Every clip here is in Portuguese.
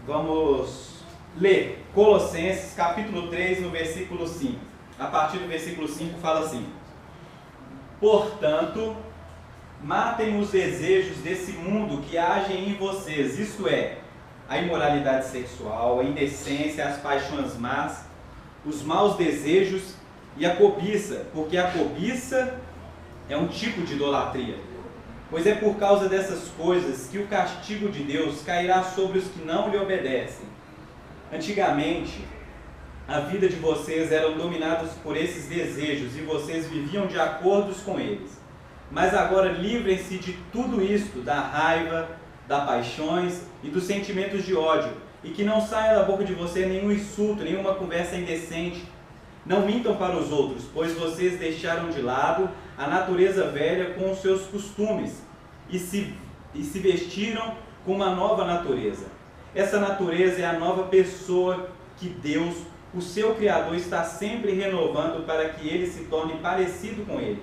Vamos ler Colossenses capítulo 3, no versículo 5. A partir do versículo 5 fala assim: Portanto, matem os desejos desse mundo que agem em vocês, isto é, a imoralidade sexual, a indecência, as paixões más, os maus desejos e a cobiça, porque a cobiça é um tipo de idolatria. Pois é por causa dessas coisas que o castigo de Deus cairá sobre os que não lhe obedecem. Antigamente, a vida de vocês era dominada por esses desejos e vocês viviam de acordo com eles. Mas agora livrem-se de tudo isto, da raiva, das paixões e dos sentimentos de ódio, e que não saia da boca de você nenhum insulto, nenhuma conversa indecente. Não mintam para os outros, pois vocês deixaram de lado a natureza velha com os seus costumes e se vestiram com uma nova natureza. Essa natureza é a nova pessoa que Deus, o seu Criador, está sempre renovando para que ele se torne parecido com ele,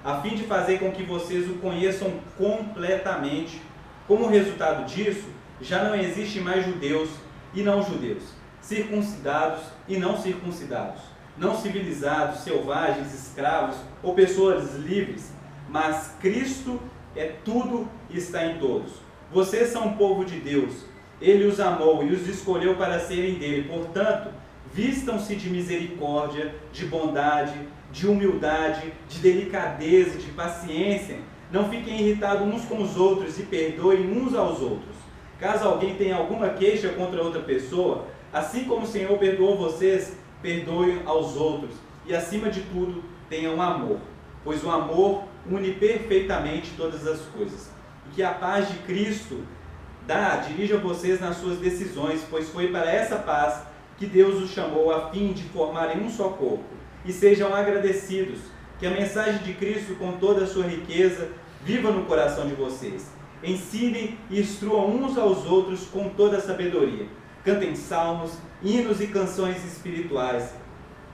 a fim de fazer com que vocês o conheçam completamente. Como resultado disso, já não existe mais judeus e não judeus, circuncidados e não circuncidados, não civilizados, selvagens, escravos ou pessoas livres, mas Cristo é tudo e está em todos. Vocês são o povo de Deus, Ele os amou e os escolheu para serem dele. Portanto, vistam-se de misericórdia, de bondade, de humildade, de delicadeza, de paciência. Não fiquem irritados uns com os outros e perdoem uns aos outros. Caso alguém tenha alguma queixa contra outra pessoa, assim como o Senhor perdoou vocês, perdoem aos outros. E acima de tudo, tenham amor, pois o amor une perfeitamente todas as coisas. E que a paz de Cristo dirija vocês nas suas decisões, pois foi para essa paz que Deus os chamou, a fim de formarem um só corpo. E sejam agradecidos, que a mensagem de Cristo, com toda a sua riqueza, viva no coração de vocês. Ensinem e instruam uns aos outros com toda a sabedoria. Cantem salmos, hinos e canções espirituais.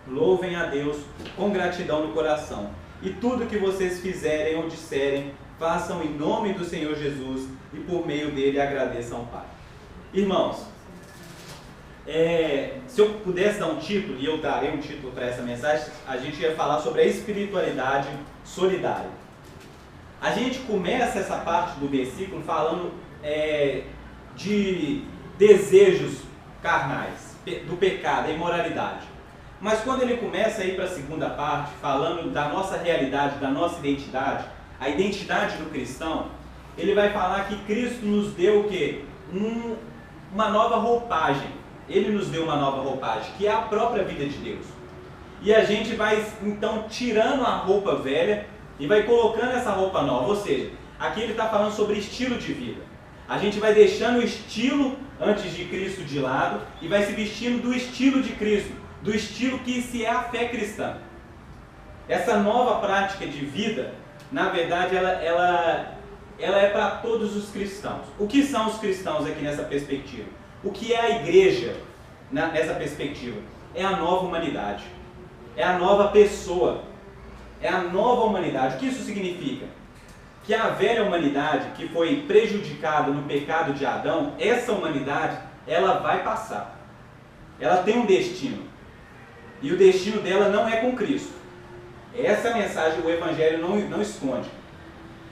Louvem a Deus com gratidão no coração. E tudo que vocês fizerem ou disserem, façam em nome do Senhor Jesus e por meio dele agradeçam ao Pai. Irmãos, se eu pudesse dar um título, e eu darei um título para essa mensagem, a gente ia falar sobre a espiritualidade solidária. A gente começa essa parte do versículo falando de desejos carnais, do pecado, da imoralidade. Mas quando ele começa a ir para a segunda parte, falando da nossa realidade, da nossa identidade, a identidade do cristão, ele vai falar que Cristo nos deu o quê? Uma nova roupagem. Ele nos deu uma nova roupagem, que é a própria vida de Deus. E a gente vai, então, tirando a roupa velha e vai colocando essa roupa nova. Ou seja, aqui ele está falando sobre estilo de vida. A gente vai deixando o estilo antes de Cristo de lado e vai se vestindo do estilo de Cristo, do estilo que se é a fé cristã. Essa nova prática de vida, na verdade, ela é para todos os cristãos. O que são os cristãos aqui nessa perspectiva? O que é a igreja nessa perspectiva? É a nova humanidade. É a nova pessoa. É a nova humanidade. O que isso significa? Que a velha humanidade, que foi prejudicada no pecado de Adão, essa humanidade, ela vai passar. Ela tem um destino. E o destino dela não é com Cristo. Essa mensagem o Evangelho não esconde.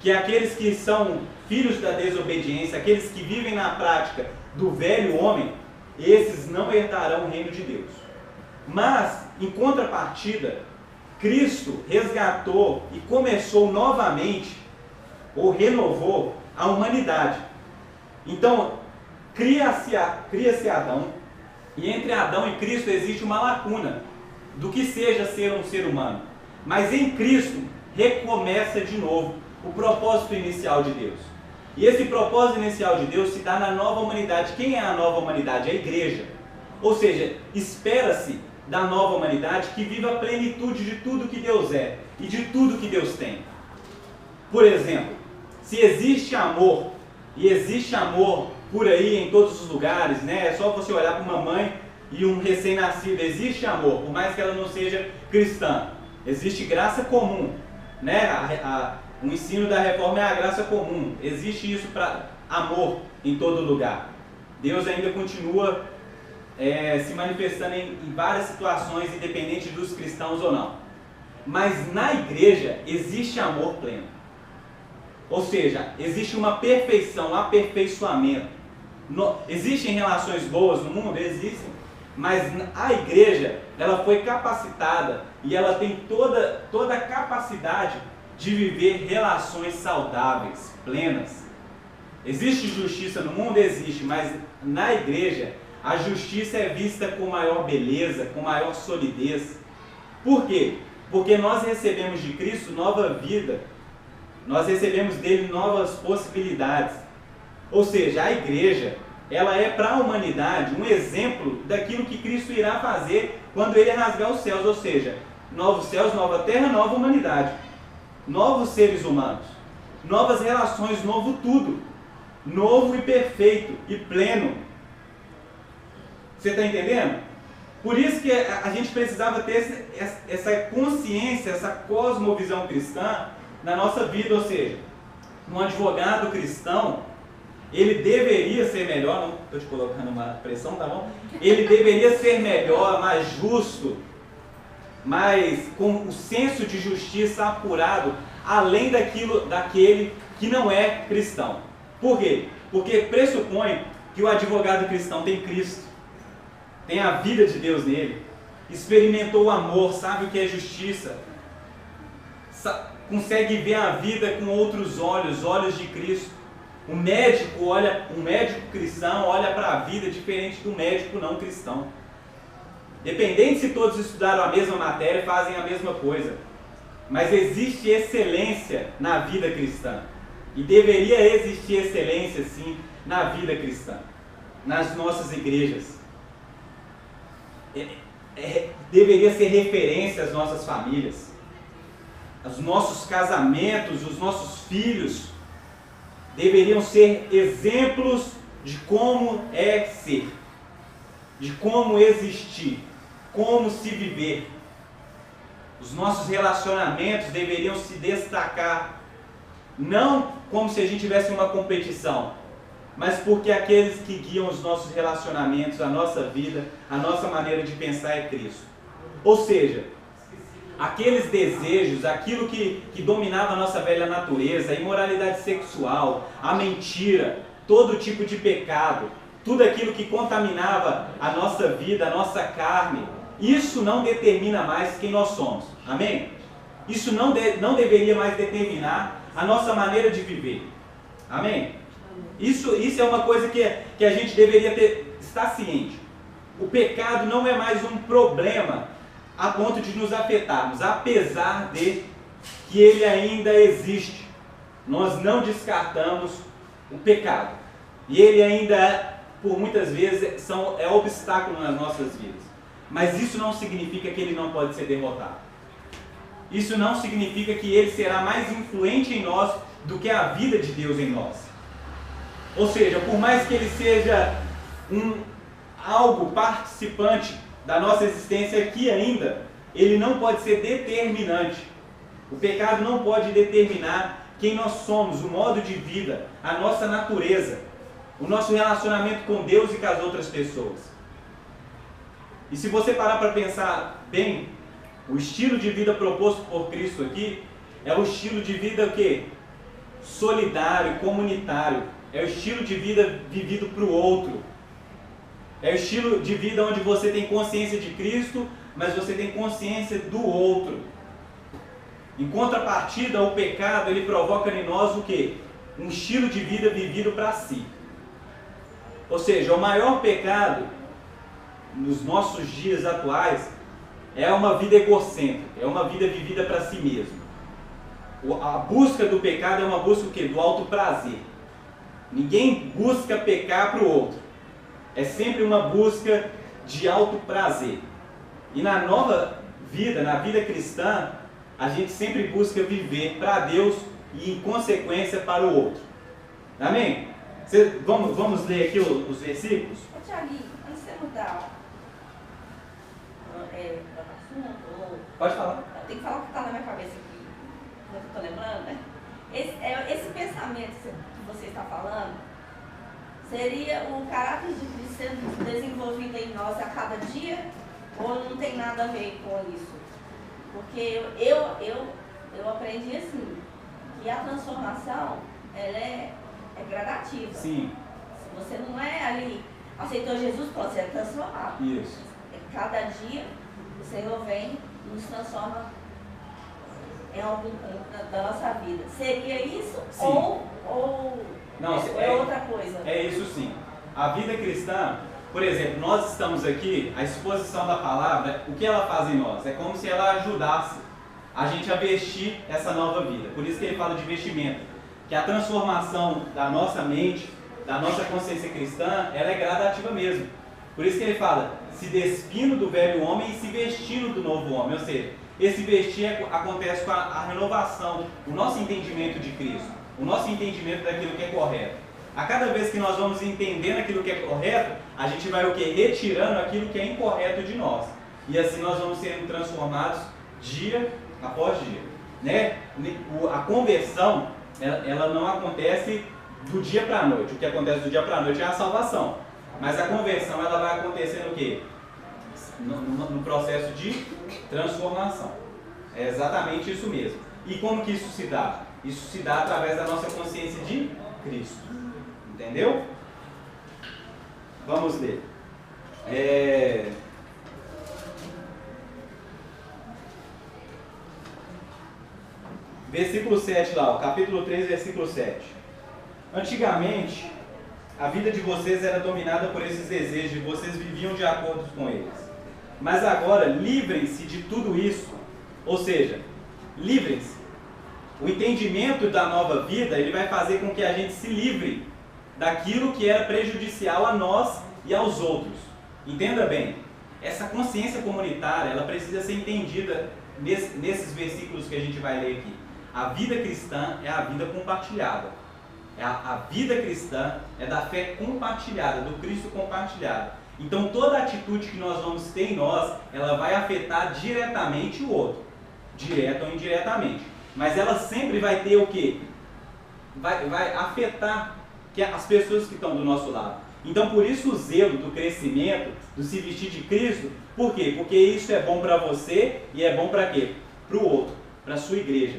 Que aqueles que são filhos da desobediência, aqueles que vivem na prática do velho homem, esses não herdarão o reino de Deus. Mas, em contrapartida, Cristo resgatou e começou novamente, ou renovou, a humanidade. Então, cria-se Adão, e entre Adão e Cristo existe uma lacuna do que seja ser um ser humano. Mas em Cristo recomeça de novo o propósito inicial de Deus. E esse propósito inicial de Deus se dá na nova humanidade. Quem é a nova humanidade? A igreja. Ou seja, espera-se da nova humanidade que viva a plenitude de tudo que Deus é e de tudo que Deus tem. Por exemplo, se existe amor, e existe amor por aí em todos os lugares, né? É só você olhar para uma mãe e um recém-nascido, existe amor, por mais que ela não seja cristã. Existe graça comum, né? O ensino da reforma é a graça comum. Existe isso para amor em todo lugar. Deus ainda continua se manifestando em várias situações, independente dos cristãos ou não. Mas na igreja existe amor pleno. Ou seja, existe uma perfeição, um aperfeiçoamento. Existem relações boas no mundo? Existem. Mas a igreja, ela foi capacitada e ela tem toda a capacidade de viver relações saudáveis, plenas. Existe justiça no mundo? Existe, mas na igreja a justiça é vista com maior beleza, com maior solidez. Por quê? Porque nós recebemos de Cristo nova vida, nós recebemos dele novas possibilidades. Ou seja, a igreja, ela é para a humanidade um exemplo daquilo que Cristo irá fazer quando ele rasgar os céus, ou seja, novos céus, nova terra, nova humanidade, novos seres humanos, novas relações, novo tudo, novo e perfeito e pleno. Você está entendendo? Por isso que a gente precisava ter essa consciência, essa cosmovisão cristã na nossa vida, ou seja, um advogado cristão, ele deveria ser melhor, não estou te colocando uma pressão, tá bom? Ele deveria ser melhor, mais justo, mais com o senso de justiça apurado, além daquele que não é cristão. Por quê? Porque pressupõe que o advogado cristão tem Cristo, tem a vida de Deus nele, experimentou o amor, sabe o que é justiça, consegue ver a vida com outros olhos, olhos de Cristo. Um médico cristão olha para a vida diferente do médico não cristão. Dependente se todos estudaram a mesma matéria, fazem a mesma coisa. Mas existe excelência na vida cristã. E deveria existir excelência, sim, na vida cristã. Nas nossas igrejas. Deveria ser referência às nossas famílias. Os nossos casamentos, os nossos filhos deveriam ser exemplos de como é ser, de como existir, como se viver. Os nossos relacionamentos deveriam se destacar, não como se a gente tivesse uma competição, mas porque aqueles que guiam os nossos relacionamentos, a nossa vida, a nossa maneira de pensar é Cristo. Ou seja, aqueles desejos, aquilo que dominava a nossa velha natureza, a imoralidade sexual, a mentira, todo tipo de pecado, tudo aquilo que contaminava a nossa vida, a nossa carne, isso não determina mais quem nós somos. Amém? Isso não deveria mais determinar a nossa maneira de viver. Amém? Isso é uma coisa que a gente deveria estar ciente. O pecado não é mais um problema a ponto de nos afetarmos, apesar de que ele ainda existe. Nós não descartamos o pecado. E ele ainda, por muitas vezes, é obstáculo nas nossas vidas. Mas isso não significa que ele não pode ser derrotado. Isso não significa que ele será mais influente em nós do que a vida de Deus em nós. Ou seja, por mais que ele seja algo participante da nossa existência aqui ainda, ele não pode ser determinante. O pecado não pode determinar quem nós somos, o modo de vida, a nossa natureza, o nosso relacionamento com Deus e com as outras pessoas. E se você parar para pensar bem, o estilo de vida proposto por Cristo aqui é o estilo de vida o quê? Solidário, comunitário. É o estilo de vida vivido para o outro. É o estilo de vida onde você tem consciência de Cristo, mas você tem consciência do outro. Em contrapartida, o pecado, ele provoca em nós o quê? Um estilo de vida vivido para si. Ou seja, o maior pecado nos nossos dias atuais é uma vida egocêntrica, é uma vida vivida para si mesmo. A busca do pecado é uma busca o quê? Do alto prazer. Ninguém busca pecar para o outro. É sempre uma busca de alto prazer. E na nova vida, na vida cristã, a gente sempre busca viver para Deus e, em consequência, para o outro. Amém? Vamos ler aqui os versículos? Ô Thiaguinho, antes de você mudar o assunto, Pode falar. tem que falar o que está na minha cabeça aqui, que eu estou lembrando, né? Esse pensamento que você está falando, Seria o caráter de Cristo sendo desenvolvido em nós a cada dia? Ou não tem nada a ver com isso? Porque eu aprendi assim, que a transformação, ela é gradativa. Sim. Se você não é ali, aceitou Jesus, pode ser transformado. Isso. Cada dia o Senhor vem e nos transforma em algum ponto da nossa vida. Seria isso? Sim. Ou Não, é outra coisa? É isso sim. A vida cristã, por exemplo, nós estamos aqui, a exposição da palavra, o que ela faz em nós? É como se ela ajudasse a gente a vestir essa nova vida. Por isso que ele fala de vestimento. Que a transformação da nossa mente, da nossa consciência cristã, ela é gradativa mesmo. Por isso que ele fala, se despindo do velho homem e se vestindo do novo homem. Ou seja, esse vestir acontece com a renovação, o nosso entendimento de Cristo, o nosso entendimento daquilo que é correto. A cada vez que nós vamos entendendo aquilo que é correto, a gente vai o quê? Retirando aquilo que é incorreto de nós. E assim nós vamos sendo transformados dia após dia. Né? A conversão, ela não acontece do dia para a noite. O que acontece do dia para a noite é a salvação. Mas a conversão, ela vai acontecendo o quê? No processo de transformação. É exatamente isso mesmo. E como que isso se dá? Isso se dá através da nossa consciência de Cristo. Entendeu? Vamos ler. Versículo 7 lá, ó, capítulo 3, versículo 7. Antigamente, a vida de vocês era dominada por esses desejos e vocês viviam de acordo com eles. Mas agora, livrem-se de tudo isso. Ou seja, livrem-se. O entendimento da nova vida, ele vai fazer com que a gente se livre daquilo que era prejudicial a nós e aos outros. Entenda bem, essa consciência comunitária, ela precisa ser entendida nesses versículos que a gente vai ler aqui. A vida cristã é a vida compartilhada. A vida cristã é da fé compartilhada, do Cristo compartilhado. Então toda atitude que nós vamos ter em nós, ela vai afetar diretamente o outro. Direto ou indiretamente. Mas ela sempre vai ter o quê? Vai afetar as pessoas que estão do nosso lado. Então por isso o zelo do crescimento, do se vestir de Cristo. Por quê? Porque isso é bom para você e é bom para quê? Para o outro, para a sua igreja,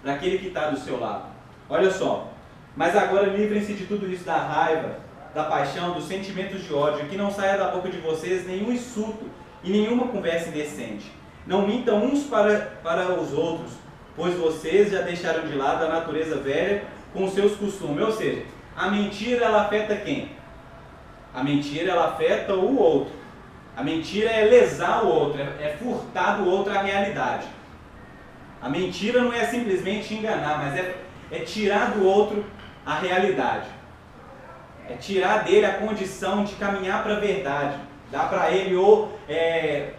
para aquele que está do seu lado. Olha só. Mas agora livrem-se de tudo isso, da raiva, da paixão, dos sentimentos de ódio, que não saia da boca de vocês nenhum insulto e nenhuma conversa indecente. Não mintam uns para os outros, pois vocês já deixaram de lado a natureza velha com os seus costumes. Ou seja, a mentira, ela afeta quem? A mentira, ela afeta o outro. A mentira é lesar o outro, é furtar do outro a realidade. A mentira não é simplesmente enganar, mas é tirar do outro a realidade. É tirar dele a condição de caminhar para a verdade. Dar para ele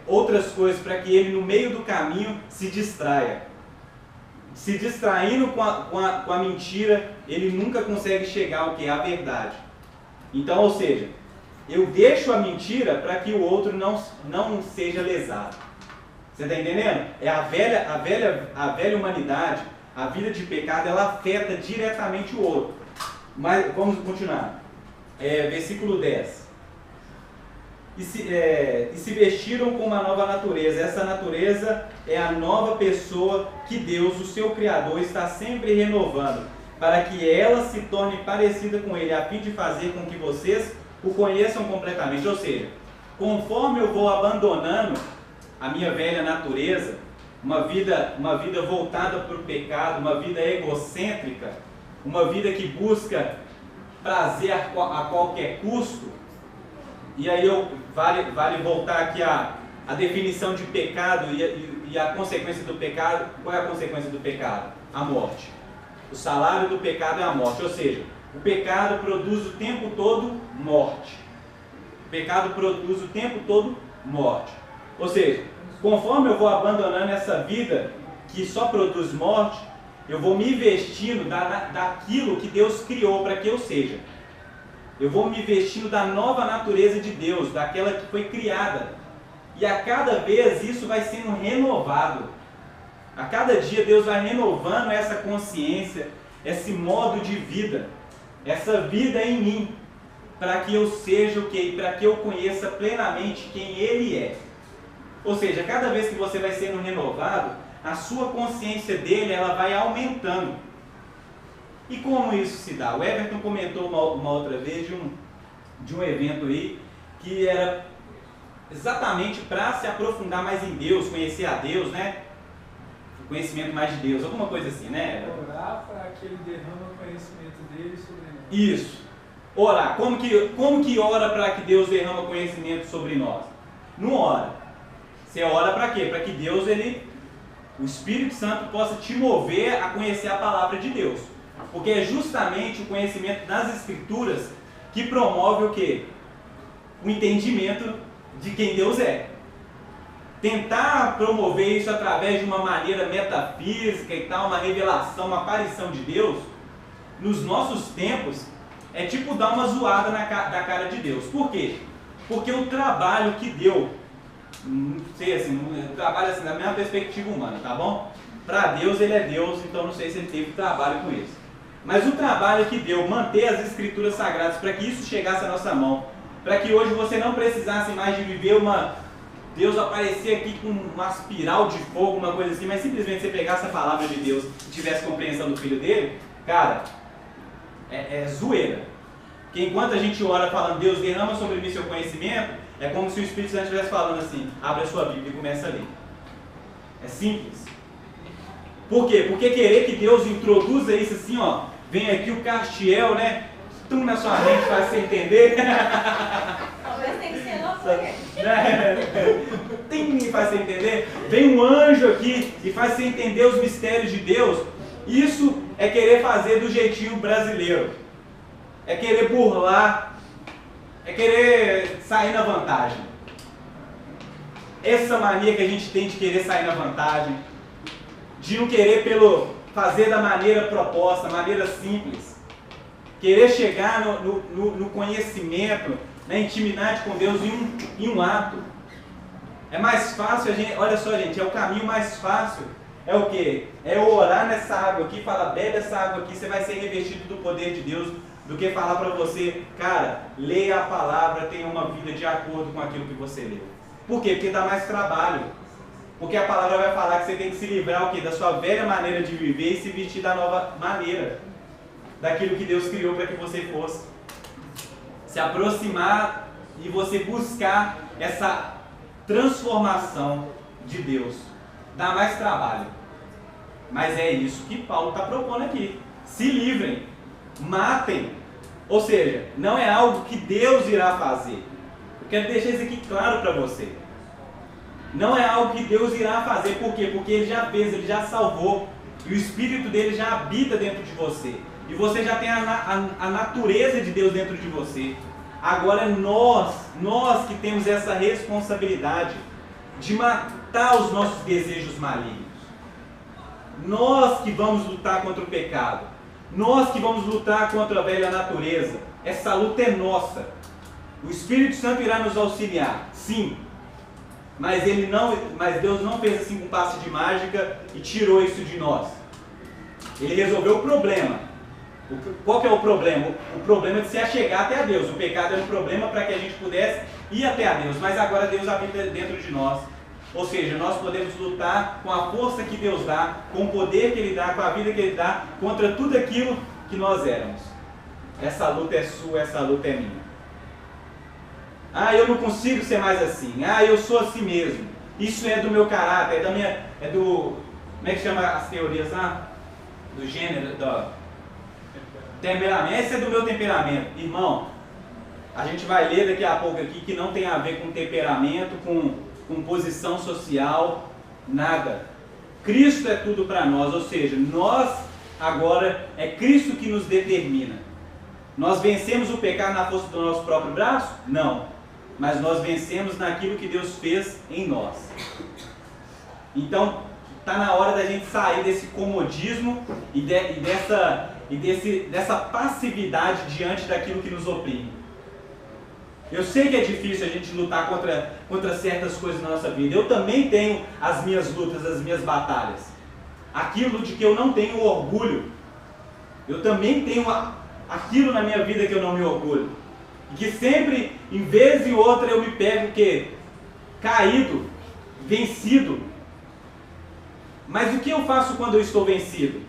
outras coisas para que ele no meio do caminho se distraia. Se distraindo com a mentira, ele nunca consegue chegar ao que é a verdade. Então, ou seja, eu deixo a mentira para que o outro não seja lesado. Você está entendendo? É a velha humanidade. A vida de pecado, ela afeta diretamente o outro. Mas vamos continuar. Versículo 10. E se vestiram com uma nova natureza. Essa natureza é a nova pessoa que Deus, o seu Criador, está sempre renovando, para que ela se torne parecida com Ele, a fim de fazer com que vocês o conheçam completamente. Ou seja, conforme eu vou abandonando a minha velha natureza, uma vida voltada para o pecado, uma vida egocêntrica, uma vida que busca prazer a qualquer custo. E aí vale voltar aqui a definição de pecado e a consequência do pecado. Qual é a consequência do pecado? A morte. O salário do pecado é a morte, ou seja, o pecado produz o tempo todo morte. O pecado produz o tempo todo morte. Ou seja, conforme eu vou abandonando essa vida que só produz morte, eu vou me vestindo daquilo que Deus criou para que eu seja. Eu vou me vestindo da nova natureza de Deus, daquela que foi criada. E a cada vez isso vai sendo renovado. A cada dia Deus vai renovando essa consciência, esse modo de vida, essa vida em mim, para que eu seja o quê? Para que eu conheça plenamente quem Ele é. Ou seja, cada vez que você vai sendo renovado, a sua consciência dele ela vai aumentando. E como isso se dá? O Everton comentou uma outra vez de um evento aí que era exatamente para se aprofundar mais em Deus, conhecer a Deus, né? O conhecimento mais de Deus, alguma coisa assim, né? Orar para que ele derrama o conhecimento dele sobre nós. Isso. Orar. Como que ora para que Deus derrama conhecimento sobre nós? Não ora. Você ora para quê? Para que Deus, o Espírito Santo possa te mover a conhecer a palavra de Deus. Porque é justamente o conhecimento das Escrituras que promove o quê? O entendimento de quem Deus é. Tentar promover isso através de uma maneira metafísica e tal, uma revelação, uma aparição de Deus, nos nossos tempos, é tipo dar uma zoada da cara de Deus. Por quê? Porque o trabalho que deu, não sei assim, trabalho assim, da mesma perspectiva humana, tá bom? Para Deus ele é Deus, então não sei se ele teve trabalho com isso. Mas o trabalho que deu, manter as Escrituras Sagradas, para que isso chegasse à nossa mão, para que hoje você não precisasse mais de viver Deus aparecer aqui com uma espiral de fogo, uma coisa assim, mas simplesmente você pegasse a palavra de Deus e tivesse compreensão do Filho dele, cara, é zoeira. Porque enquanto a gente ora falando, Deus derrama sobre mim seu conhecimento, é como se o Espírito Santo estivesse falando assim, abre a sua Bíblia e começa a ler. É simples. Por quê? Porque querer que Deus introduza isso assim, ó, vem aqui o Castiel, né? Tum na sua mente, faz você entender. Talvez tenha que ser novo. Tem faz você entender. Vem um anjo aqui e faz você entender os mistérios de Deus. Isso é querer fazer do jeitinho brasileiro. É querer burlar. É querer sair na vantagem. Essa mania que a gente tem de querer sair na vantagem, de não querer fazer da maneira proposta, maneira simples, querer chegar no conhecimento, na intimidade com Deus em um ato. É mais fácil, olha só gente, é o caminho mais fácil. É o quê? É orar nessa água aqui, falar, bebe essa água aqui, você vai ser revestido do poder de Deus, do que falar para você, cara, leia a palavra, tenha uma vida de acordo com aquilo que você leu. Por quê? Porque dá mais trabalho. Porque a palavra vai falar que você tem que se livrar o quê? Da sua velha maneira de viver e se vestir da nova maneira. Daquilo que Deus criou para que você fosse. Se aproximar e você buscar essa transformação de Deus. Dá mais trabalho. Mas é isso que Paulo está propondo aqui. Se livrem. Matem. Ou seja, não é algo que Deus irá fazer. Eu quero deixar isso aqui claro para você. Não é algo que Deus irá fazer. Por quê? Porque Ele já fez, Ele já salvou. E o Espírito dele já habita dentro de você. E você já tem a natureza de Deus dentro de você. Agora é nós que temos essa responsabilidade de matar os nossos desejos malignos. Nós que vamos lutar contra o pecado. Nós que vamos lutar contra a velha natureza. Essa luta é nossa. O Espírito Santo irá nos auxiliar, sim. Mas Deus não fez assim com um passe de mágica e tirou isso de nós. Ele resolveu o problema. Qual que é o problema? O problema é de se achegar até a Deus. O pecado era um problema para que a gente pudesse ir até a Deus. Mas agora Deus habita dentro de nós. Ou seja, nós podemos lutar com a força que Deus dá, com o poder que Ele dá, com a vida que Ele dá, contra tudo aquilo que nós éramos. Essa luta é sua, essa luta é minha. Ah, eu não consigo ser mais assim. Ah, eu sou assim mesmo. Isso é do meu caráter, é do... Como é que chama as teorias lá? Do gênero, do temperamento. Esse é do meu temperamento. Irmão, a gente vai ler daqui a pouco aqui que não tem a ver com temperamento, com posição social, nada. Cristo é tudo para nós, ou seja, nós agora é Cristo que nos determina. Nós vencemos o pecado na força do nosso próprio braço? Não. Mas nós vencemos naquilo que Deus fez em nós. Então, está na hora da gente sair desse comodismo e dessa passividade diante daquilo que nos oprime. Eu sei que é difícil a gente lutar contra certas coisas na nossa vida. Eu também tenho as minhas lutas, as minhas batalhas. Aquilo de que eu não tenho orgulho. Eu também tenho aquilo na minha vida que eu não me orgulho. E que sempre, em vez e outra, eu me pego o quê? Caído, vencido. Mas o que eu faço quando eu estou vencido?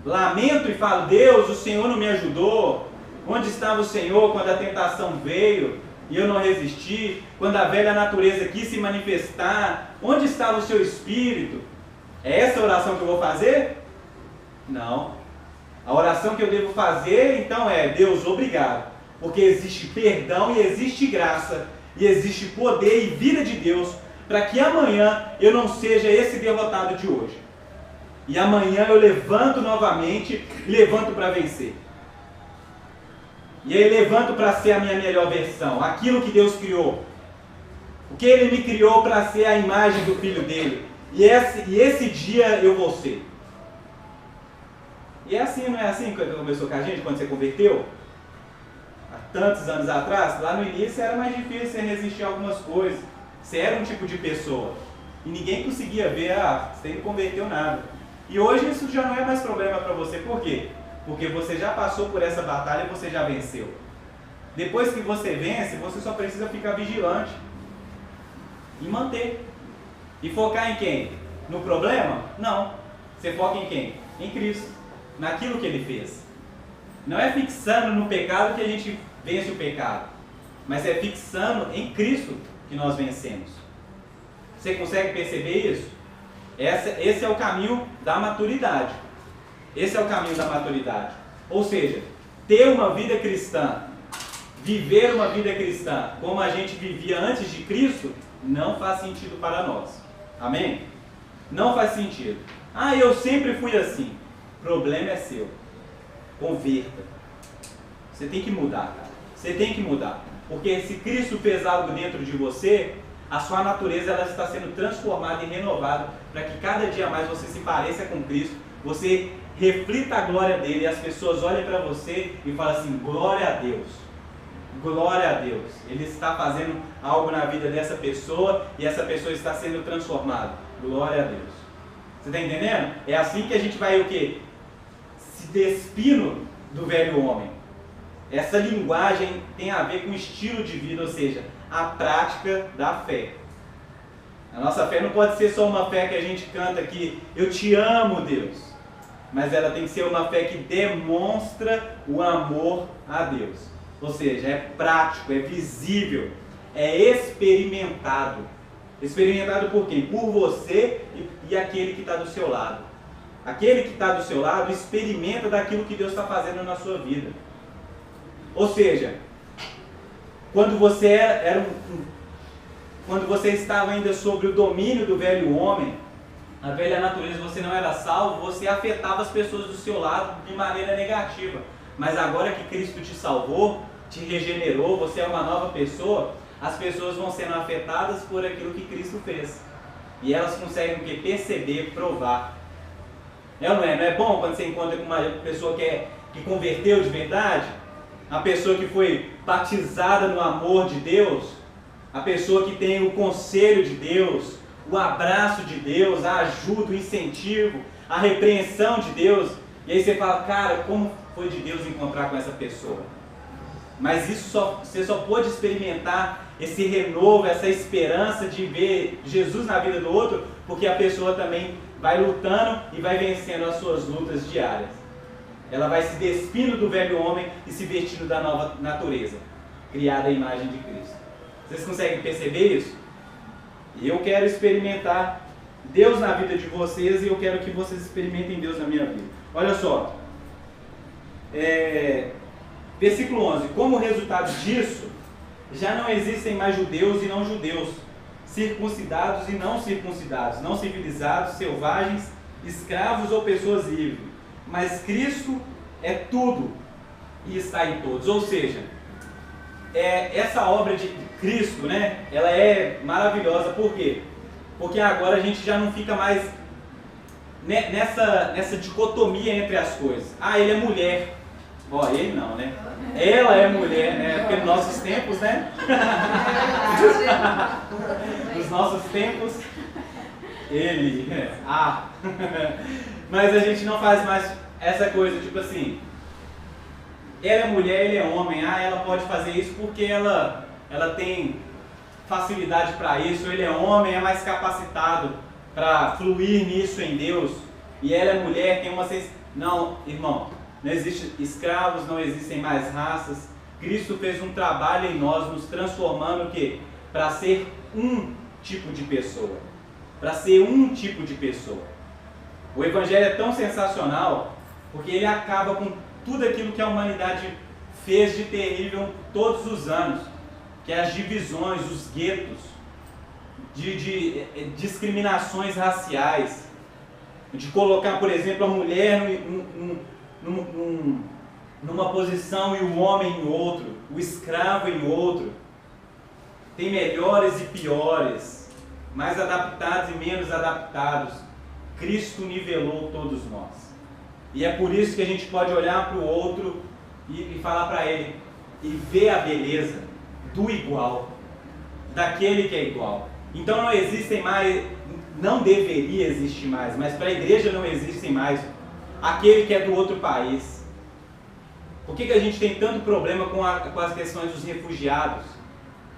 Lamento e falo, Deus, o Senhor não me ajudou. Onde estava o Senhor quando a tentação veio e eu não resisti? Quando a velha natureza quis se manifestar, onde estava o seu Espírito? É essa a oração que eu vou fazer? Não. A oração que eu devo fazer, então, é: Deus, obrigado. Porque existe perdão e existe graça, e existe poder e vida de Deus, para que amanhã eu não seja esse derrotado de hoje. E amanhã eu levanto novamente e levanto para vencer. E aí levanto para ser a minha melhor versão, aquilo que Deus criou. O que Ele me criou para ser a imagem do Filho dele. E esse dia eu vou ser. E é assim, não é assim que começou com a gente, quando você converteu? Há tantos anos atrás, lá no início era mais difícil você resistir a algumas coisas. Você era um tipo de pessoa. E ninguém conseguia ver, você não converteu nada. E hoje isso já não é mais problema para você. Por quê? Porque você já passou por essa batalha e você já venceu. Depois que você vence, você só precisa ficar vigilante. E manter. E focar em quem? No problema? Não. Você foca em quem? Em Cristo. Naquilo que Ele fez. Não é fixando no pecado que a gente vence o pecado. Mas é fixando em Cristo que nós vencemos. Você consegue perceber isso? Esse é o caminho da maturidade. Esse é o caminho da maturidade. Ou seja, ter uma vida cristã, viver uma vida cristã como a gente vivia antes de Cristo, não faz sentido para nós. Amém? Não faz sentido. Eu sempre fui assim. O problema é seu. Converta. Você tem que mudar, cara. Você tem que mudar. Porque se Cristo fez algo dentro de você, a sua natureza ela está sendo transformada e renovada para que cada dia mais você se pareça com Cristo, você reflita a glória dele e as pessoas olhem para você e falem assim: glória a Deus, glória a Deus. Ele está fazendo algo na vida dessa pessoa e essa pessoa está sendo transformada. Glória a Deus. Você está entendendo? É assim que a gente vai o quê? Se despindo do velho homem. Essa linguagem tem a ver com estilo de vida, ou seja, a prática da fé. A nossa fé não pode ser só uma fé que a gente canta aqui, eu te amo, Deus. Mas ela tem que ser uma fé que demonstra o amor a Deus. Ou seja, é prático, é visível, é experimentado. Experimentado por quem? Por você e aquele que está do seu lado. Aquele que está do seu lado experimenta daquilo que Deus está fazendo na sua vida. Ou seja, quando você quando você estava ainda sob o domínio do velho homem, a velha natureza, você não era salvo, você afetava as pessoas do seu lado de maneira negativa. Mas agora que Cristo te salvou, te regenerou, você é uma nova pessoa, as pessoas vão sendo afetadas por aquilo que Cristo fez. E elas conseguem o quê? Perceber, provar. Não é? Não é bom quando você encontra com uma pessoa que converteu de verdade? A pessoa que foi batizada no amor de Deus, a pessoa que tem o conselho de Deus, o abraço de Deus, a ajuda, o incentivo, a repreensão de Deus. E aí você fala: cara, como foi de Deus encontrar com essa pessoa? Mas você só pôde experimentar esse renovo, essa esperança de ver Jesus na vida do outro, porque a pessoa também vai lutando e vai vencendo as suas lutas diárias. Ela vai se despindo do velho homem e se vestindo da nova natureza, criada à imagem de Cristo. Vocês conseguem perceber isso? E eu quero experimentar Deus na vida de vocês e eu quero que vocês experimentem Deus na minha vida. Olha só. Versículo 11. Como resultado disso, já não existem mais judeus e não judeus, circuncidados e não circuncidados, não civilizados, selvagens, escravos ou pessoas livres. Mas Cristo é tudo e está em todos. Ou seja, essa obra de Cristo, né, ela é maravilhosa. Por quê? Porque agora a gente já não fica mais nessa dicotomia entre as coisas. Ele é mulher. Ele não, né? Ela é mulher, né? Porque nos nossos tempos, né? Nos nossos tempos, ele, Mas a gente não faz mais essa coisa, tipo assim, ela é mulher, ele é homem, ela pode fazer isso porque ela tem facilidade para isso, ele é homem, é mais capacitado para fluir nisso em Deus, e ela é mulher, tem uma... Não, irmão, não existe escravos, não existem mais raças. Cristo fez um trabalho em nós, nos transformando para ser um tipo de pessoa. Para ser um tipo de pessoa. O Evangelho é tão sensacional, porque ele acaba com tudo aquilo que a humanidade fez de terrível todos os anos, que é as divisões, os guetos, de discriminações raciais, de colocar, por exemplo, a mulher numa posição e o homem em outro, o escravo em outro. Tem melhores e piores, mais adaptados e menos adaptados. Cristo nivelou todos nós. E é por isso que a gente pode olhar para o outro e falar para ele, e ver a beleza do igual, daquele que é igual. Então não existem mais, não deveria existir mais, mas para a igreja não existem mais aquele que é do outro país. Por que a gente tem tanto problema com as questões dos refugiados?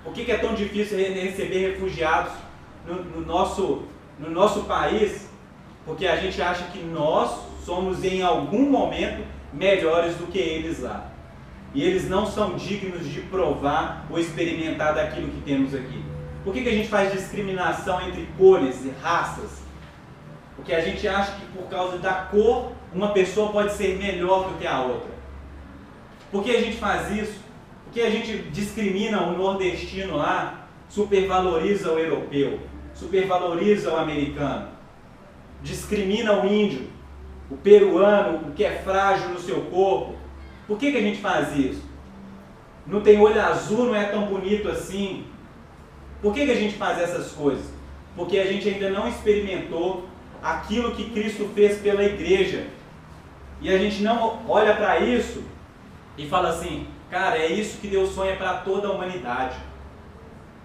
Por que é tão difícil receber refugiados no nosso país? Porque a gente acha que nós somos em algum momento melhores do que eles lá. E eles não são dignos de provar ou experimentar daquilo que temos aqui. Por que a gente faz discriminação entre cores e raças? Porque a gente acha que por causa da cor, uma pessoa pode ser melhor do que a outra. Por que a gente faz isso? Porque a gente discrimina o nordestino lá, supervaloriza o europeu, supervaloriza o americano, discrimina o índio, o peruano, o que é frágil no seu corpo. Por que a gente faz isso? Não tem olho azul, não é tão bonito assim. Por que a gente faz essas coisas? Porque a gente ainda não experimentou aquilo que Cristo fez pela igreja. E a gente não olha para isso e fala assim, cara, é isso que Deus sonha para toda a humanidade.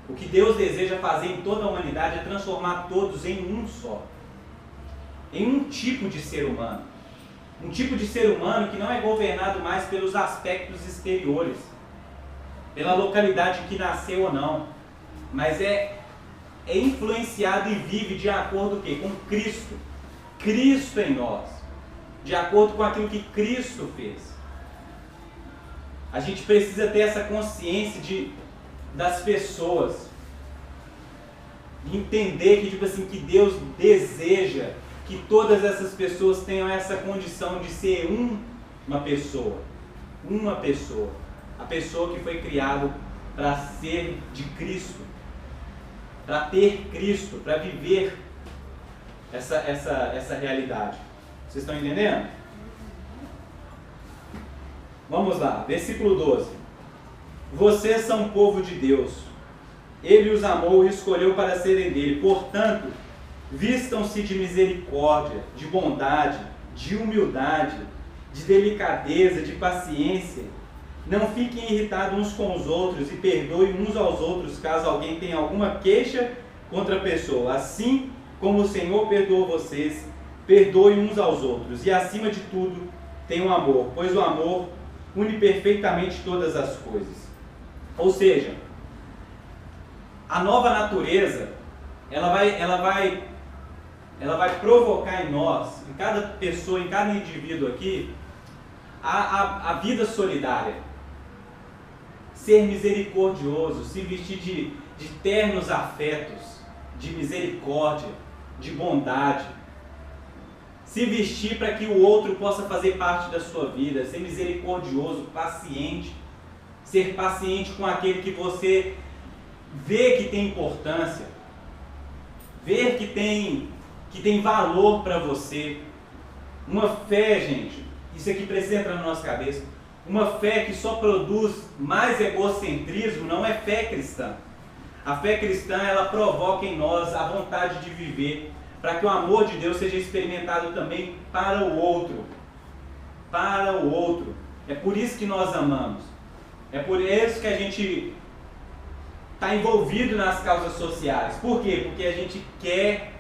O que Deus deseja fazer em toda a humanidade é transformar todos em um só. Em um tipo de ser humano. Um tipo de ser humano que não é governado mais pelos aspectos exteriores, pela localidade que nasceu ou não, mas é influenciado e vive de acordo com Cristo. Cristo em nós. De acordo com aquilo que Cristo fez. A gente precisa ter essa consciência das pessoas. Entender que Deus deseja que todas essas pessoas tenham essa condição de ser uma pessoa. Uma pessoa. A pessoa que foi criada para ser de Cristo. Para ter Cristo, para viver essa realidade. Vocês estão entendendo? Vamos lá, versículo 12. Vocês são povo de Deus. Ele os amou e escolheu para serem dele. Portanto, vistam-se de misericórdia, de bondade, de humildade, de delicadeza, de paciência. Não fiquem irritados uns com os outros e perdoem uns aos outros caso alguém tenha alguma queixa contra a pessoa. Assim como o Senhor perdoou vocês, perdoem uns aos outros. E acima de tudo, tenham amor, pois o amor une perfeitamente todas as coisas. Ou seja, a nova natureza, ela vai provocar em nós, em cada pessoa, em cada indivíduo aqui, a vida solidária. Ser misericordioso, se vestir de ternos afetos, de misericórdia, de bondade. Se vestir para que o outro possa fazer parte da sua vida, ser misericordioso, paciente. Ser paciente com aquele que você vê que tem importância, ver que tem valor para você. Uma fé, gente, isso aqui precisa entrar na nossa cabeça. Uma fé que só produz mais egocentrismo não é fé cristã. A fé cristã, ela provoca em nós a vontade de viver, para que o amor de Deus seja experimentado também para o outro. Para o outro. É por isso que nós amamos. É por isso que a gente está envolvido nas causas sociais. Por quê? Porque a gente quer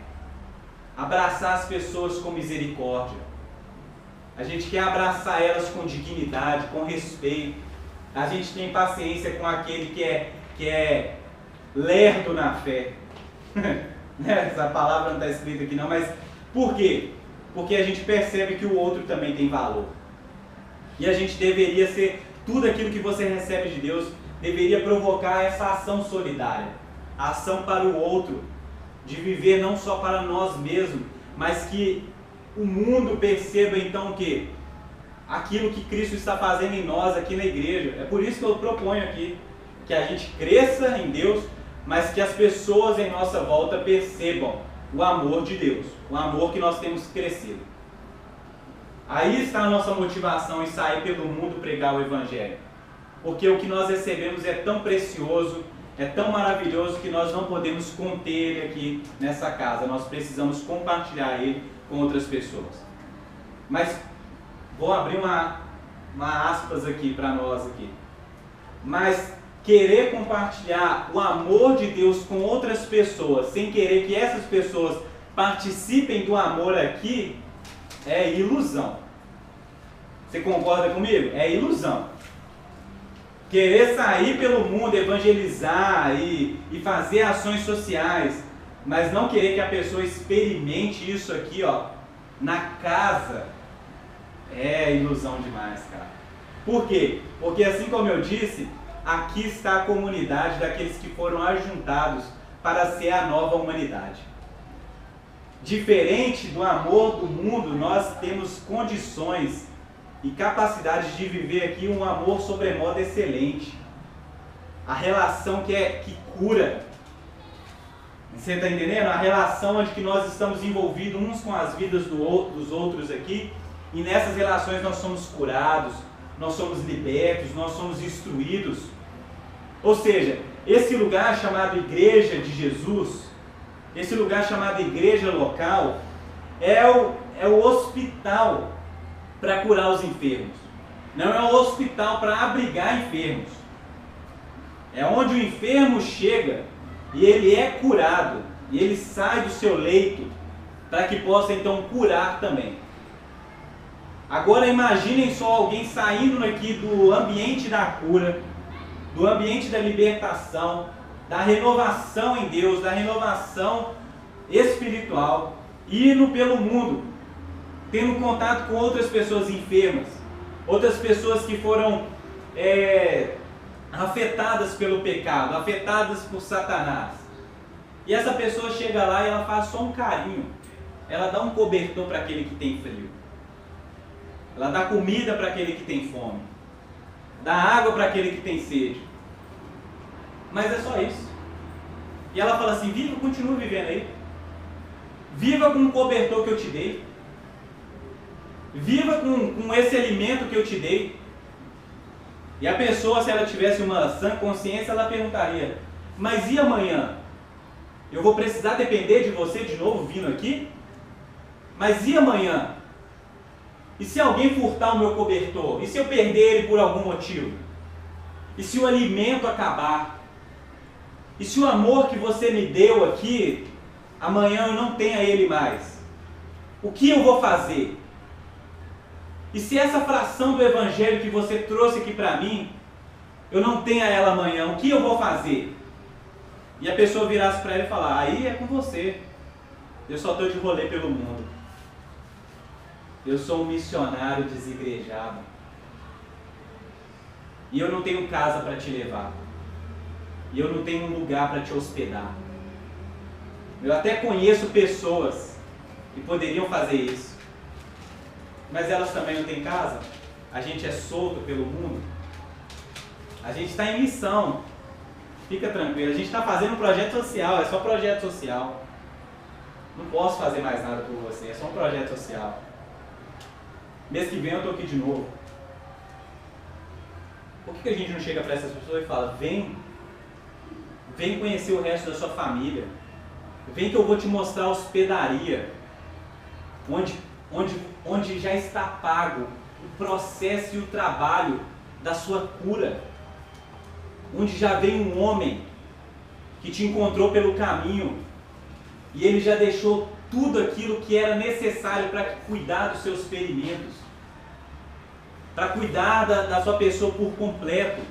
abraçar as pessoas com misericórdia. A gente quer abraçar elas com dignidade, com respeito. A gente tem paciência com aquele que é lerdo na fé. Essa palavra não está escrita aqui não, mas por quê? Porque a gente percebe que o outro também tem valor. E a gente deveria ser, tudo aquilo que você recebe de Deus, deveria provocar essa ação solidária. A ação para o outro, de viver não só para nós mesmos, mas que o mundo perceba então que aquilo que Cristo está fazendo em nós aqui na igreja. É por isso que eu proponho aqui que a gente cresça em Deus, mas que as pessoas em nossa volta percebam o amor de Deus, o amor que nós temos crescido. Aí está a nossa motivação em sair pelo mundo pregar o Evangelho, porque o que nós recebemos é tão precioso, é tão maravilhoso que nós não podemos conter ele aqui nessa casa, nós precisamos compartilhar ele com outras pessoas. Mas vou abrir uma aspas aqui para nós aqui. Mas querer compartilhar o amor de Deus com outras pessoas, sem querer que essas pessoas participem do amor aqui, é ilusão. Você concorda comigo? É ilusão. Querer sair pelo mundo, evangelizar e fazer ações sociais, mas não querer que a pessoa experimente isso aqui, ó, na casa, é ilusão demais, cara. Por quê? Porque assim como eu disse, aqui está a comunidade daqueles que foram ajuntados para ser a nova humanidade. Diferente do amor do mundo, nós temos condições e capacidade de viver aqui um amor sobremodo excelente. A relação que cura. Você está entendendo? A relação onde que nós estamos envolvidos uns com as vidas dos outros aqui, e nessas relações nós somos curados, nós somos libertos, nós somos instruídos. Ou seja, esse lugar chamado Igreja de Jesus, esse lugar chamado igreja local, é o hospital para curar os enfermos. Não é o hospital para abrigar enfermos. É onde o enfermo chega e ele é curado, e ele sai do seu leito para que possa então curar também. Agora imaginem só alguém saindo aqui do ambiente da cura, do ambiente da libertação, da renovação em Deus, da renovação espiritual, indo pelo mundo, tendo contato com outras pessoas enfermas, outras pessoas que foram afetadas pelo pecado, afetadas por Satanás. E essa pessoa chega lá e ela faz só um carinho, ela dá um cobertor para aquele que tem frio, ela dá comida para aquele que tem fome, dá água para aquele que tem sede. Mas é só isso. E ela fala assim: viva, continua vivendo aí. Viva com o cobertor que eu te dei. Viva com esse alimento que eu te dei. E a pessoa, se ela tivesse uma sã consciência, ela perguntaria: mas e amanhã? Eu vou precisar depender de você de novo vindo aqui? Mas e amanhã? E se alguém furtar o meu cobertor? E se eu perder ele por algum motivo? E se o alimento acabar? E se o amor que você me deu aqui, amanhã eu não tenha ele mais? O que eu vou fazer? E se essa fração do Evangelho que você trouxe aqui para mim, eu não tenha ela amanhã, o que eu vou fazer? E a pessoa virasse para ela e falar: aí é com você, eu só estou de rolê pelo mundo. Eu sou um missionário desigrejado. E eu não tenho casa para te levar. E eu não tenho um lugar para te hospedar. Eu até conheço pessoas que poderiam fazer isso, mas elas também não têm casa. A gente é solto pelo mundo. A gente está em missão. Fica tranquilo, a gente está fazendo um projeto social, é só projeto social. Não posso fazer mais nada por você, é só um projeto social. Mês que vem eu estou aqui de novo. Por que a gente não chega para essas pessoas e fala: vem conhecer o resto da sua família, vem que eu vou te mostrar a hospedaria, onde já está pago o processo e o trabalho da sua cura, onde já vem um homem que te encontrou pelo caminho e ele já deixou tudo aquilo que era necessário para cuidar dos seus ferimentos, para cuidar da sua pessoa por completo.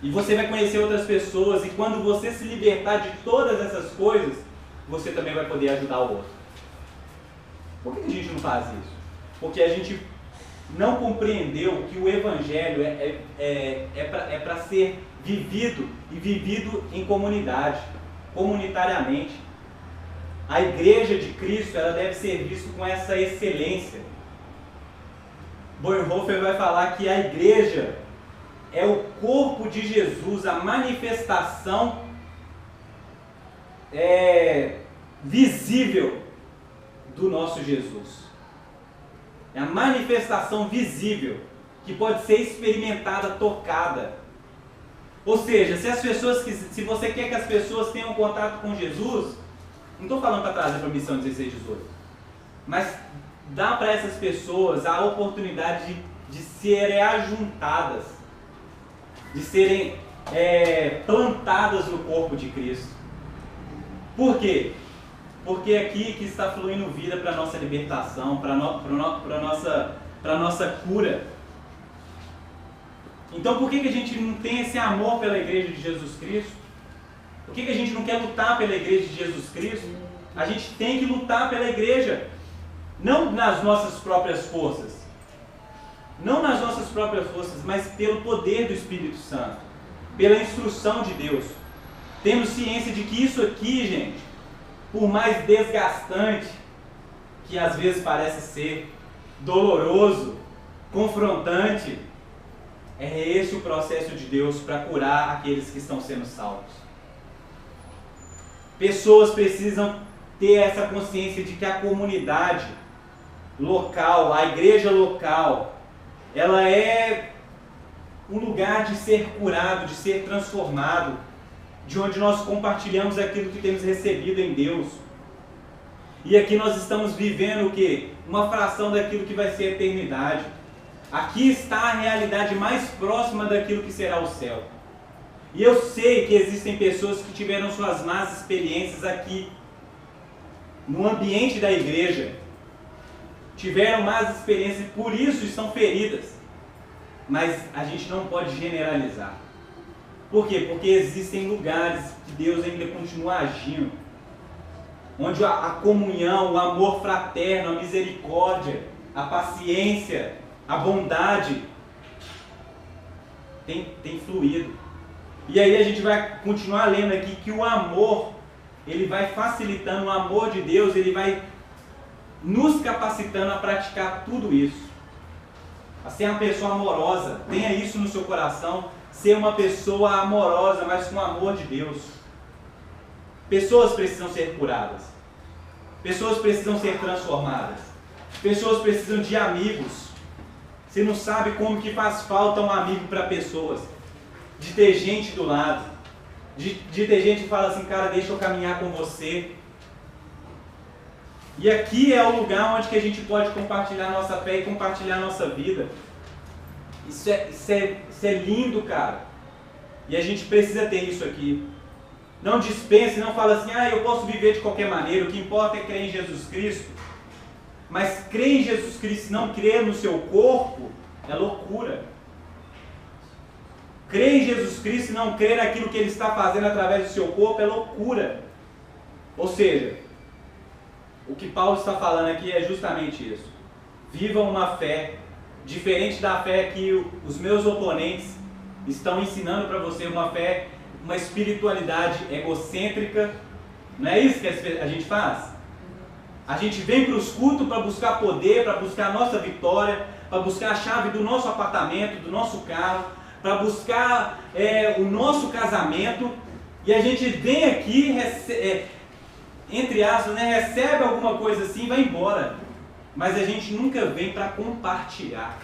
E você vai conhecer outras pessoas, e quando você se libertar de todas essas coisas, você também vai poder ajudar o outro. Por que a gente não faz isso? Porque a gente não compreendeu que o Evangelho é para ser vivido, e vivido em comunidade, comunitariamente. A igreja de Cristo, ela deve ser vista com essa excelência. Bonhoeffer vai falar que a igreja é o corpo de Jesus, a manifestação visível do nosso Jesus. É a manifestação visível que pode ser experimentada, tocada. Ou seja, se você quer que as pessoas tenham contato com Jesus, não estou falando para trazer para a missão 16-18, mas dá para essas pessoas a oportunidade de serem ajuntadas, de serem plantadas no corpo de Cristo. Por quê? Porque é aqui que está fluindo vida para a nossa libertação, para a nossa cura. Então por que a gente não tem esse amor pela igreja de Jesus Cristo? Por que a gente não quer lutar pela igreja de Jesus Cristo? A gente tem que lutar pela igreja, não nas nossas próprias forças. Não nas nossas próprias forças, mas pelo poder do Espírito Santo, pela instrução de Deus. Tendo ciência de que isso aqui, gente, por mais desgastante que às vezes parece ser, doloroso, confrontante, é esse o processo de Deus para curar aqueles que estão sendo salvos. Pessoas precisam ter essa consciência de que a comunidade local, a igreja local, ela é um lugar de ser curado, de ser transformado, de onde nós compartilhamos aquilo que temos recebido em Deus. E aqui nós estamos vivendo o quê? Uma fração daquilo que vai ser a eternidade. Aqui está a realidade mais próxima daquilo que será o céu. E eu sei que existem pessoas que tiveram suas más experiências aqui, no ambiente da igreja. Tiveram más experiências e por isso estão feridas. Mas a gente não pode generalizar. Por quê? Porque existem lugares que Deus ainda continua agindo, onde a comunhão, o amor fraterno, a misericórdia, a paciência, a bondade tem fluído. E aí a gente vai continuar lendo aqui que o amor, ele vai facilitando, o amor de Deus, ele vai nos capacitando a praticar tudo isso. A ser uma pessoa amorosa, tenha isso no seu coração, ser uma pessoa amorosa, mas com o amor de Deus. Pessoas precisam ser curadas. Pessoas precisam ser transformadas. Pessoas precisam de amigos. Você não sabe como que faz falta um amigo para pessoas. De ter gente do lado. De ter gente que fala assim, cara, deixa eu caminhar com você. E aqui é o lugar onde que a gente pode compartilhar nossa fé e compartilhar nossa vida. Isso é lindo, cara. E a gente precisa ter isso aqui. Não dispense, não fala assim, eu posso viver de qualquer maneira, o que importa é crer em Jesus Cristo. Mas crer em Jesus Cristo e não crer no seu corpo é loucura. Crer em Jesus Cristo e não crer naquilo que Ele está fazendo através do seu corpo é loucura. Ou seja, o que Paulo está falando aqui é justamente isso. Vivam uma fé diferente da fé que os meus oponentes estão ensinando para você, uma fé, uma espiritualidade egocêntrica. Não é isso que a gente faz? A gente vem para os cultos para buscar poder, para buscar a nossa vitória, para buscar a chave do nosso apartamento, do nosso carro, para buscar o nosso casamento, e a gente vem aqui, entre aspas, recebe alguma coisa assim e vai embora. Mas a gente nunca vem para compartilhar,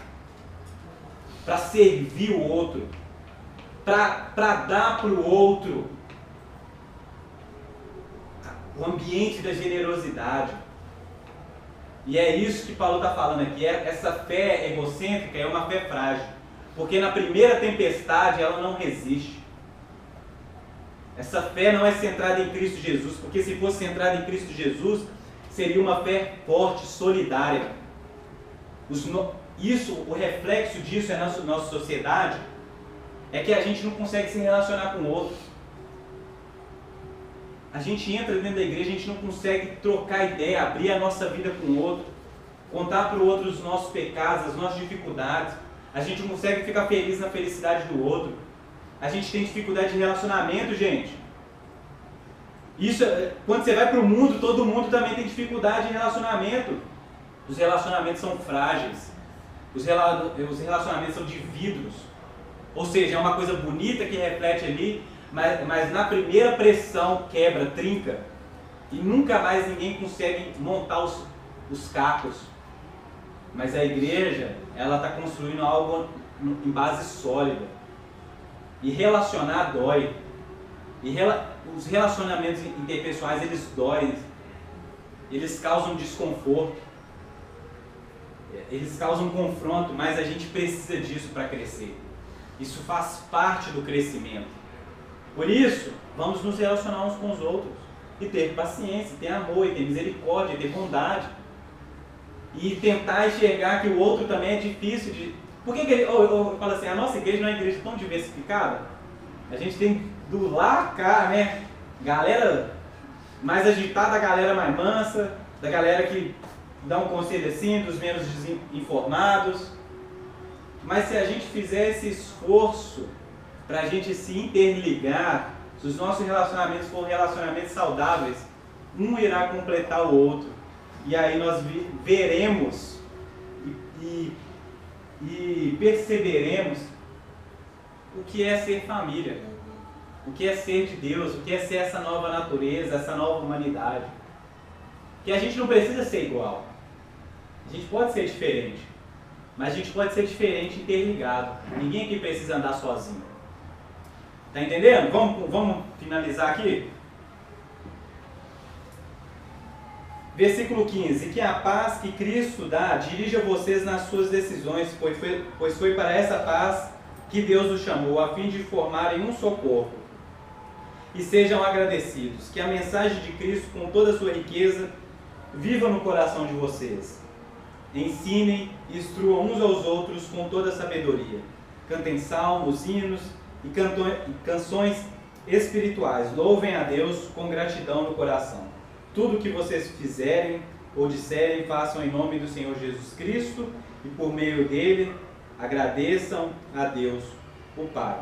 para servir o outro, para dar para o outro. O ambiente da generosidade. E é isso que Paulo está falando aqui. Essa fé egocêntrica é uma fé frágil. Porque na primeira tempestade ela não resiste. Essa fé não é centrada em Cristo Jesus. Porque se fosse centrada em Cristo Jesus, seria uma fé forte, solidária. isso, o reflexo disso é na nossa sociedade, é que a gente não consegue se relacionar com o outro. A gente entra dentro da igreja, a gente não consegue trocar ideia, abrir a nossa vida com o outro, contar para o outro os nossos pecados, as nossas dificuldades. A gente não consegue ficar feliz na felicidade do outro. A gente tem dificuldade de relacionamento, gente. Isso, quando você vai para o mundo, todo mundo também tem dificuldade de relacionamento. Os relacionamentos são frágeis. Os relacionamentos são de vidros. Ou seja, é uma coisa bonita que reflete ali, mas na primeira pressão quebra, trinca. E nunca mais ninguém consegue montar os cacos. Mas a igreja, ela está construindo algo em base sólida. E relacionar dói. E os relacionamentos interpessoais, eles doem. Eles causam desconforto. Eles causam confronto, mas a gente precisa disso para crescer. Isso faz parte do crescimento. Por isso, vamos nos relacionar uns com os outros. E ter paciência, ter amor, e ter misericórdia, e ter bondade. E tentar enxergar que o outro também é difícil de... Por que eu falo assim, a nossa igreja não é uma igreja tão diversificada? A gente tem do lá a cá, né? Galera mais agitada, a galera mais mansa, da galera que dá um conselho assim, dos menos desinformados. Mas se a gente fizer esse esforço para a gente se interligar, se os nossos relacionamentos forem relacionamentos saudáveis, um irá completar o outro. E aí nós veremos e perceberemos o que é ser família, o que é ser de Deus, o que é ser essa nova natureza, essa nova humanidade. Que a gente não precisa ser igual, a gente pode ser diferente, mas a gente pode ser diferente interligado. Ninguém aqui precisa andar sozinho. Tá entendendo? Vamos finalizar aqui? Versículo 15. Que a paz que Cristo dá dirija vocês nas suas decisões, pois foi para essa paz que Deus os chamou, a fim de formarem um só corpo. E sejam agradecidos. Que a mensagem de Cristo, com toda a sua riqueza, viva no coração de vocês. Ensinem e instruam uns aos outros com toda a sabedoria. Cantem salmos, hinos e canções espirituais. Louvem a Deus com gratidão no coração. Tudo o que vocês fizerem ou disserem, façam em nome do Senhor Jesus Cristo e por meio dele agradeçam a Deus, o Pai.